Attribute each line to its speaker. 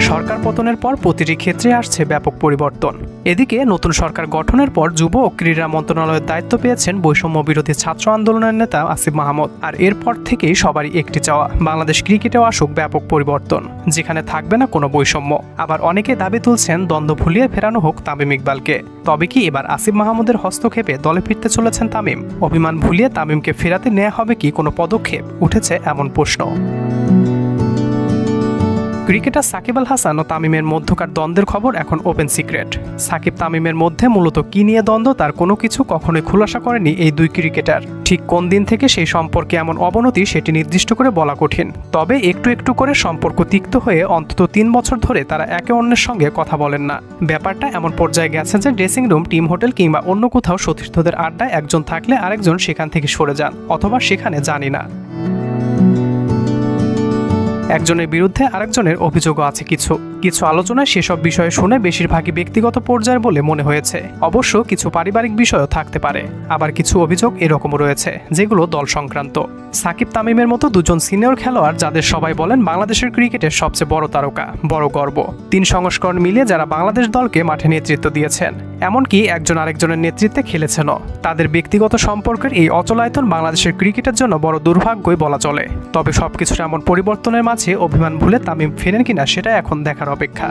Speaker 1: সরকার পতনের পর প্রতিটি ক্ষেত্রে আসছে ব্যাপক পরিবর্তন। এদিকে নতুন সরকার গঠনের পর যুব ও ক্রীড়া মন্ত্রণালয়ের দায়িত্ব পেয়েছেন বৈষম্য বিরোধী ছাত্র আন্দোলনের নেতা আসিফ মাহমুদ। আর এরপর থেকেই সবারই একটি চাওয়া, বাংলাদেশ ক্রিকেটেও আসুক ব্যাপক পরিবর্তন, যেখানে থাকবে না কোনো বৈষম্য। আবার অনেকে দাবি তুলছেন দ্বন্দ্ব ভুলিয়ে ফেরানো হোক তামিম ইকবালকে। তবে কি এবার আসিফ মাহমুদের হস্তক্ষেপে দলে ফিরতে চলেছেন তামিম? অভিমান ভুলিয়ে তামিমকে ফেরাতে নেওয়া হবে কি কোনো পদক্ষেপ? উঠেছে এমন প্রশ্ন। ক্রিকেটার সাকিব আল হাসান ও তামিমের মধ্যকার দ্বন্দ্বের খবর এখন ওপেন সিক্রেট। সাকিব তামিমের মধ্যে মূলত কি নিয়ে দ্বন্দ্ব তার কোনো কিছু কখনোই খোলাসা করেনি এই দুই ক্রিকেটার। ঠিক কোন দিন থেকে সেই সম্পর্কে এমন অবনতি সেটি নির্দিষ্ট করে বলা কঠিন। তবে একটু একটু করে সম্পর্ক তিক্ত হয়ে অন্তত 3 বছর ধরে তারা একে অন্যের সঙ্গে কথা বলেন না। ব্যাপারটা এমন পর্যায়ে গেছে যে ড্রেসিং রুম, টিম হোটেল কিংবা অন্য কোথাও সতীর্থদের আড্ডায় একজন থাকলে আরেকজন সেখান থেকে সরে যান অথবা সেখানে জানি না। একজনের বিরুদ্ধে আরেকজনের অভিযোগও আছে। কিছু আলোচনায় সেসব বিষয়ে শুনে বেশিরভাগই ব্যক্তিগত পর্যায়ের বলে মনে হয়েছে। অবশ্য কিছু পারিবারিক বিষয়ও থাকতে পারে। আবার কিছু অভিযোগ এরকমও রয়েছে যেগুলো দল সংক্রান্ত। সাকিব তামিমের মতো দুজন সিনিয়র খেলোয়াড় যাদের সবাই বলেন বাংলাদেশের ক্রিকেটের সবচেয়ে বড় তারকা, বড় গর্ব। 3 সংস্করণ মিলিয়ে যারা বাংলাদেশ দলকে মাঠে নেতৃত্ব দিয়েছেন, এমনকি একজন আরেকজনের নেতৃত্বে খেলেছেনও। তাদের ব্যক্তিগত সম্পর্কের এই অচলায়তন বাংলাদেশের ক্রিকেটের জন্য বড় দুর্ভাগ্যই বলা চলে। তবে সবকিছুর এমন পরিবর্তনের মাঝে অভিমান ভুলে তামিম ফেরেন কিনা সেটা এখন দেখার অপেক্ষা।